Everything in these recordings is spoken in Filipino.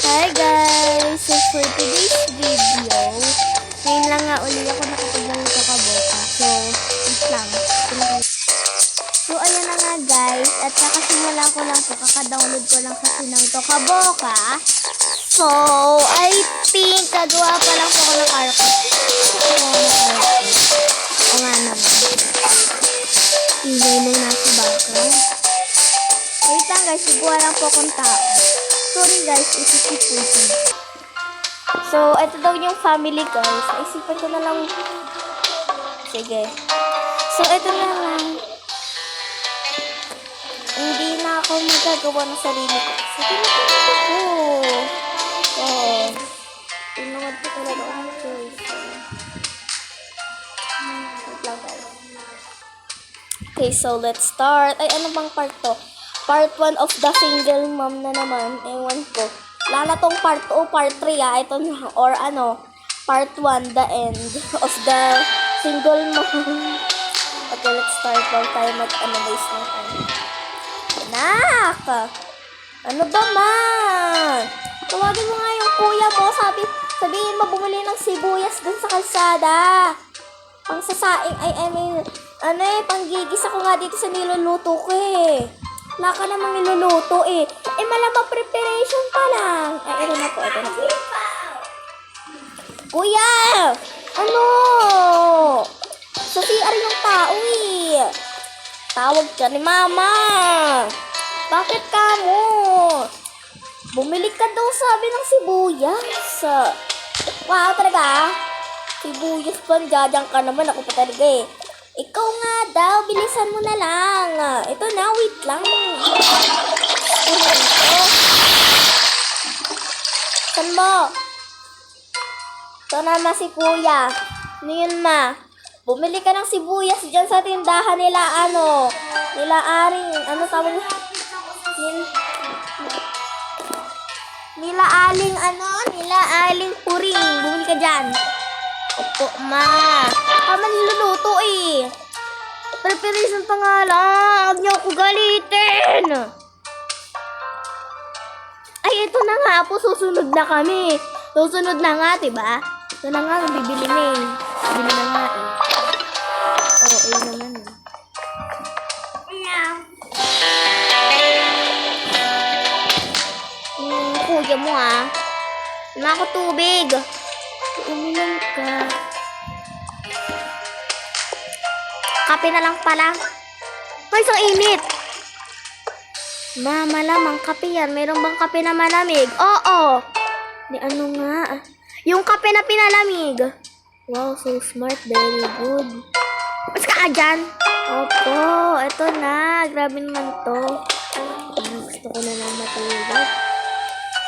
Hi guys! So for today's video, ngayon lang nga uli ako nakapaglaro sa Kaboka. So, wait lang. So ayan na nga guys, at kakasimula ko lang to, kaka-download ko lang kasi ng to Kaboka. So, I think kagawa pa lang po ako ng carpet. O nga naman. Ingay mo nasa background. Wait lang guys, gagawa lang po akong tao. Sorry guys, isipin po. So, ito daw yung family guys. Naisipan ko na lang. Sige. So, ito na lang. Hindi na ako magagawa ng sarili ko. So, tinatawag ako. So, tinawag ko talaga ang choice. Wait lang guys. Okay, so let's start. Ay, ano bang part to? Part 1 of the single mom na naman. Ewan ko. Wala na tong part 2 o part 3 ah. Ito na. Or ano. Part 1, the end of the single mom. Okay, let's start. While tayo mag-analyze ng ano. Anak! Ano ba man? Tawagin mo nga yung kuya mo. Sabihin mo bumili ng sibuyas dun sa kalsada. Pang sasaing. Ay, may ano panggigis ako nga dito sa niluluto ko eh. Wala ka namang niluluto eh. Eh, malamang preparation pa lang. Ay, ito na po. Kuya! Ano? Sa CR yung tao eh. Tawag ka ni mama. Bakit ka mo? Bumili ka daw sabi ng sibuyas. Wow, talaga? Sibuyas pa, jajang ka naman. Ako pa talaga eh. Ikaw nga daw, bilisan mo na lang. Ito na, wait lang. Saan mo? Ito naman si kuya. Ano yun ma? Bumili ka ng sibuyas dyan sa tindahan nila, nila aring, tawag nila? Nila aling puring. Bumili ka dyan. Opo, ma. Tama niluluto eh. Preparation pa nga lang. Huwag niyo ako galitin. Ay, ito na nga po. Susunod na kami. Susunod na nga, diba? Ito na nga, bibili na eh. Bibili na nga eh. Oo, ayun naman eh. Kuya mo ah. Wala ako tubig. Uminom ka. Kape na lang pala. Hoy, so init. Ma, malamang kape yan. Meron bang kape na malamig? Oo. Di ano nga. Yung kape na pinalamig. Wow, so smart. Very good. Mas ka dyan? Opo, eto na. Grabe naman to. Gusto ko na lang matulog.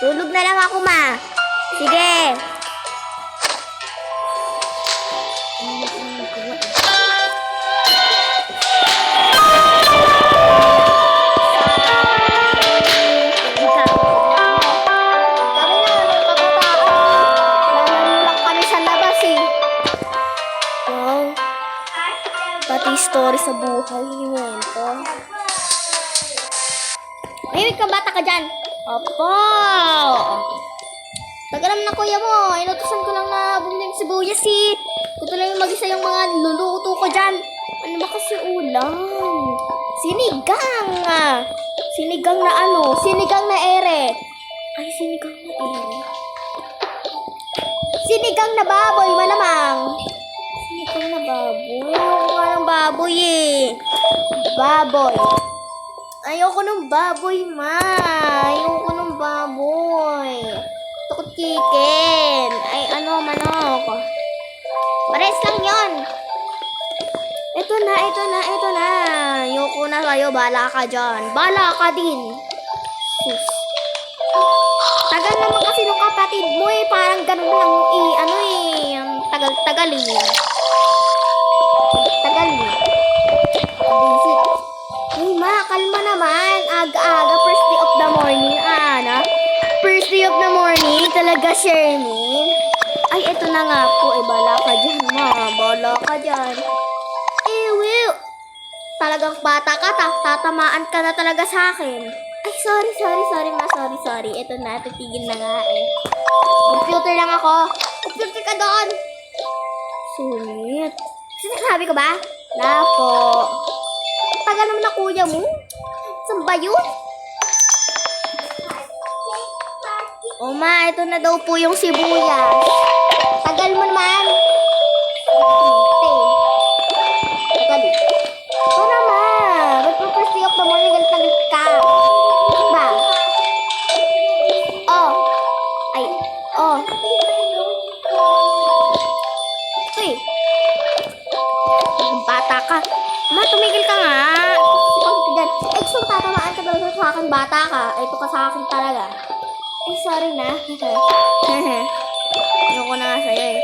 Tulog na lang ako, ma. Sige. Story sa buhay ni Wento. Ay, wait ka, bata ka dyan. Opo. Taga naman na kuya mo. Inutusan ko lang na bumili ng sibuyas eh. Ito lang yung mag-isa yung mga luluto ko dyan. Ano ba kasi ulam? Sinigang. Sinigang na ano? Sinigang na ere. Ay, sinigang na ere. Sinigang na baboy, malamang. Sinigang na baboy. Ayoko nga ng baboy eh. Baboy. Ayoko ng baboy, ma. Ayoko ng baboy. Gusto ko chicken. Ay, manok. Pares lang yon. Ito na. Ayoko na kayo. Bala ka dyan. Bala ka din. Sus. Tagal naman kasi nung kapatid mo eh. Parang ganun lang ang tagal eh. Tagal eh. Visit. Uy, ma, kalma naman. Aga-aga, first day of the morning, First day of the morning, talaga, Shermie. Ay, eto na nga po. Bala ka dyan, ma. Bala ka dyan. Will. Talagang bata ka, tatamaan ka na talaga sa akin. Ay, sorry, ma. Sorry. Ito na, titigil na nga eh. Computer lang ako. Computer ka doon. Sungit. Sinasabi ko ba? Lapo. Tagal naman na kuya mo. Saan ba yun? O ma, ito na daw po yung sibuyas. Tagal mo naman. Tagal. O naman. Ba't mo first day of the morning galit ka? Ba? Oh. Ay. Oh. Uy. Bata ka. Ma, tumigil ka nga. Eh, gusto mo tatamaan ka daw sa akin, bata ka. Ito ka sa akin talaga. Eh, sorry na. Ayoko na nga sa'yo eh.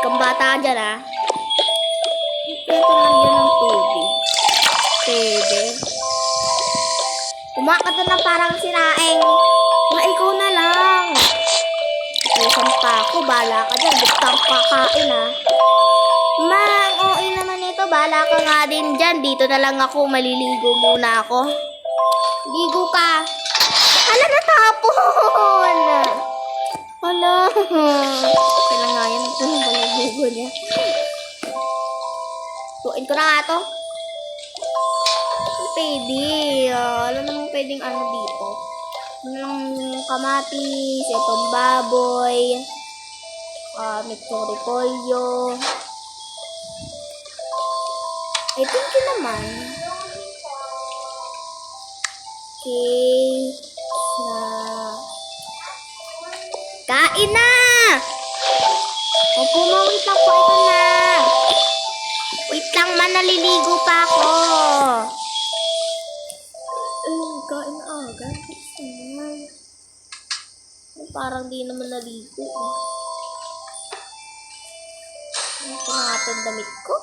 Kang bata ka dyan ah. Ito lang dyan ng tubig. Pwede. Umakat na parang sinaing. Ma, ikaw na lang. Isan pa ako. Bala ka dyan. Ba't kang kakain ah. Ma, ang OA naman ito. Bala ka nga din dyan. Dito na lang ako. Maliligo muna ako. Ligo ka. Hala, natapon! Hala. Kailan nga yan. Ito na maliligo niya. Tuin ko na nga to. Pwede. Alam naman pwedeng ano dito. Yung kamatis, itong baboy, mixong repolyo. I think yun naman. Okay. Kain na! Opo, wait lang po. Ito na. Wait lang man, naliligo pa ako. Kain na agad. Parang di naman naligo. Ito na nga itong damit ko.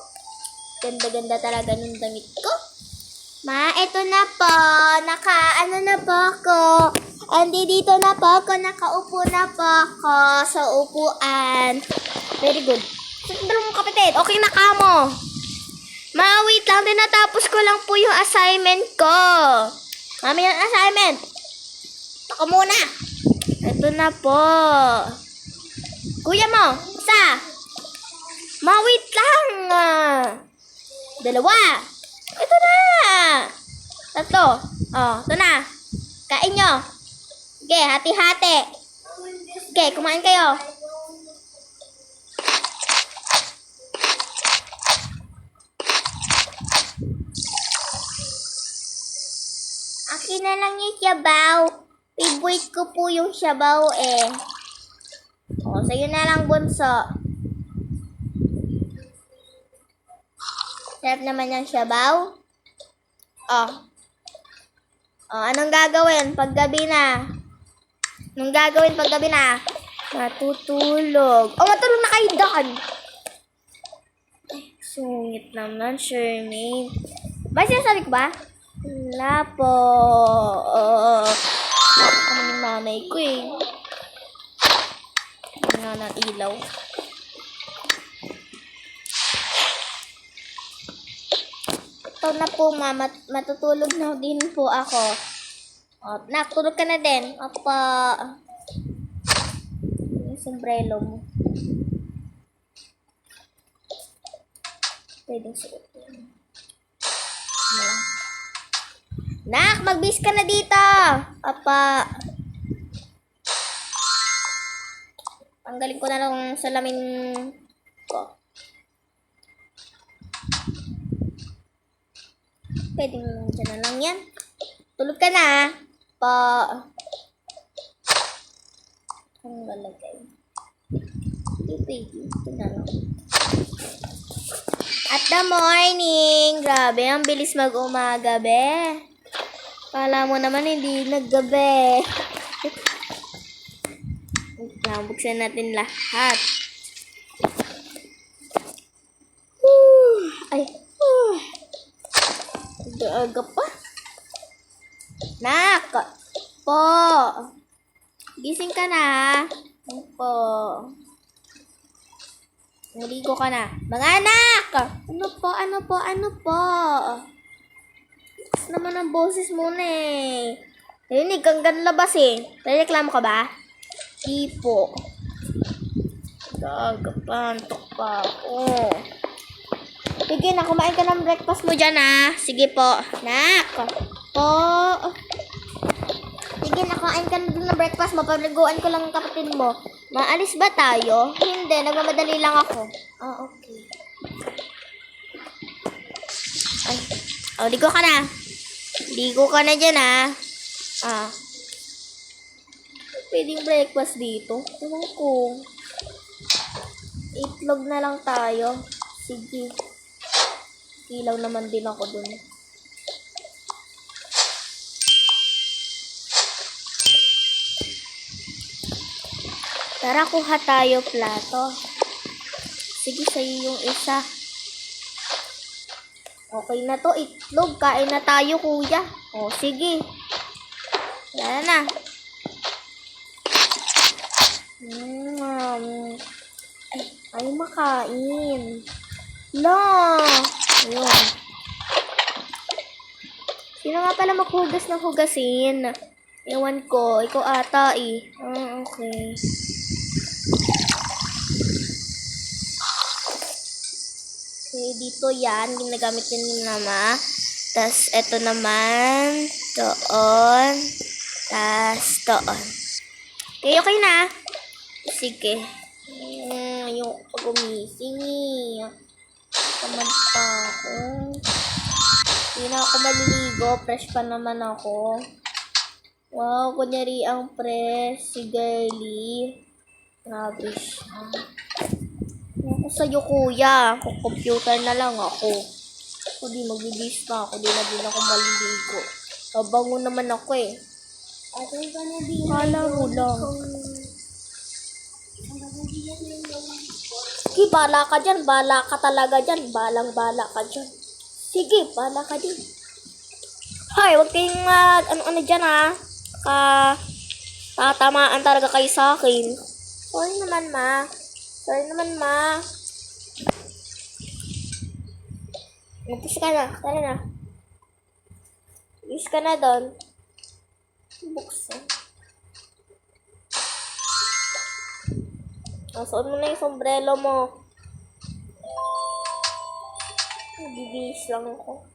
Ganda-ganda talaga ng damit ko. Ma, ito na po. Ano na po ako. Andi dito na po ako. Nakaupo na po ako sa upuan. Very good. Sandalo mo kapatid. Okay na ka mo. Ma, wait lang. Tinatapos ko lang po yung assignment ko. Mami, yung assignment. Ako muna. Ito na po. Kuya mo. Isa. Ma, wait lang. Dalawa. Ito na. Tatlo. Oh, ito na. Kain nyo. Okay, hati-hati. Okay, kumain kayo. Akin na lang yung sabaw. Favorite ko po yung sabaw eh. O, sa'yo na lang bunso. Sarap naman yung sabaw. Oh. Oh, anong gagawin pag gabi na? Anong gagawin pag gabi na? Matutulog. Oh, matulog na kayo doon. Sungit naman, Shermaine. Ba, sinasabi ko ba? Wala po. Ano yung nanay ko eh. Nga ng ilaw. Ito na po, mama. Matutulog na din po ako. O, nakatulog ka na din. Opo. Yung sombrero mo. Pwedeng suotin. Nak, magbis ka na dito. Apa. Tanggalin ko na lang salamin ko. Pwedeng dyan na lang yan. Tulog ka na. Pa. Ang lalagay. Ito na lang. At the morning. Grabe, ang bilis mag-umaga, be. Kala mo naman hindi naggabi. Buksan natin lahat. Ay. Aga pa. Nak! Po. Gising ka na. Po. Naligo ka na. Mga anak! Ano po? Tapos naman ang boses mo na eh. Narinig kang labas eh. Reklamo ka ba? Di po. Gagapantok pa ako. Sige na, kumain ka ng breakfast mo dyan ah. Sige po. Nak. Po. Sige na, kumain ka na din ng breakfast mo. Pagliguan ko lang ang kapatid mo. Maalis ba tayo? Hindi, nagmamadali lang ako. Ah, okay. Ay. Oh, ligo ka na. Ligo ka na dyan ah. Ah. Pwedeng breakfast dito. Ewan ko. Itlog na lang tayo. Sige. Ilaw naman din ako dun. Tara, kuha tayo plato. Sige, sa'yo yung isa. Okay na to, itlog. Kain na tayo, kuya. O, sige. Wala na. Ay, makain. La! Ayun. Sino nga pala maghugas ng hugasin? Ewan ko. Ikaw ata eh. Ah, okay. Okay, dito yan. Ginagamit yan ni mama. Tas, eto naman. Doon. Tas, doon. Okay na. Sige. Ayoko gumising eh. Tamad pa ako. Hindi na ako maliligo. Fresh pa naman ako. Wow, kunyari ang fresh. Si girly. Grabe siya. Ako sa'yo, kuya. Computer na lang ako. Hindi, magbibis pa ako. Di na din ako maliligo. Kabango naman ako eh. Kala mo lang. Sige, bala ka dyan. Bala ka talaga dyan. Balang-bala ka dyan. Sige, bala ka din. Hay, huwag kayong ano-ano dyan ha. Tatamaan talaga kayo sa akin. Sorry naman, ma. Sorry naman, ma. Nagpis ka na. Tara na. Nagpis ka na doon. Buksan. Suot mo na yung sombrero mo. Bibihis lang ako.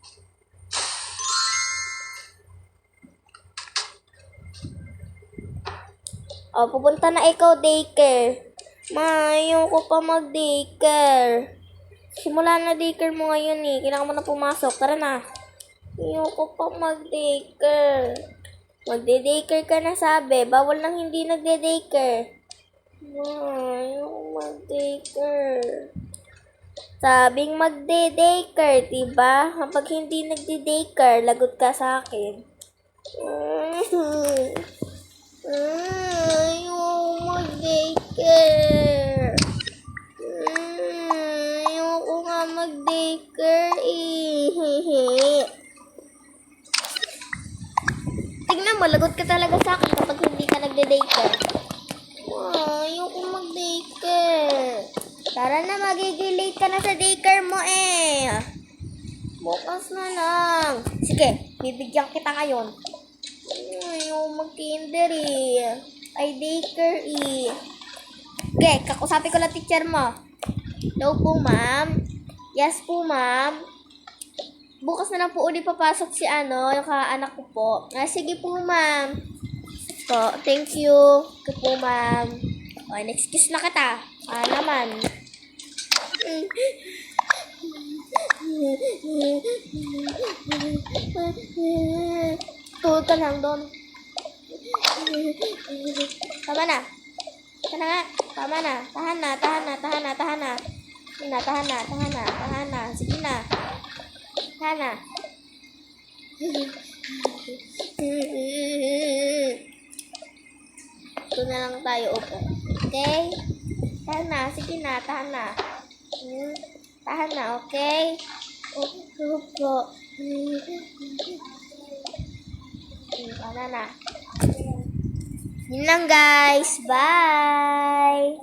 Oh, pupunta na ikaw daycare. Ma, ayoko pa mag-daycare. Simula na daycare mo ngayon eh. Kailangan mo na pumasok. Tara na. Ayoko pa mag-daycare. Magde-daycare ka na sabi. Bawal lang hindi nagde-daycare. Ayoko mag-daycare. Sabing magde-daycare, diba? Kapag hindi nagde-daycare, lagot ka sa akin. Ayoko mag-daycare. Ayoko nga mag-daycare eh. Tignan mo, lagot ka talaga sa akin kapag hindi ka nagde-daycare. Ayoko mag-daycare. Tara na, magigilate ka na sa daycare mo eh. Bukas na lang. Sige, bibigyan kita ngayon. Ayoko mag-kinder eh. Ay, daycare eh. Okay, kakusapin ko lang teacher mo. Hello po, ma'am. Yes po, ma'am. Bukas na lang po ulit papasok si yung kaanak ko po. Sige po, ma'am. Po, thank you. Okay po, ma'am. Okay, next kiss na kita. Naman. Tulog ka lang doon. Tama na. Tama na nga. Tama na. Tahan na. Tahan na. Tahan na. Tahan na. Tahan na. Tahan na. Tahan na. Sige na. Tahan na. Ito na lang tayo upo. Okay? Tahan na. Sige na. Tahan na. Tahan na. Okay? Upo. Tahan na. Yun lang guys. Bye!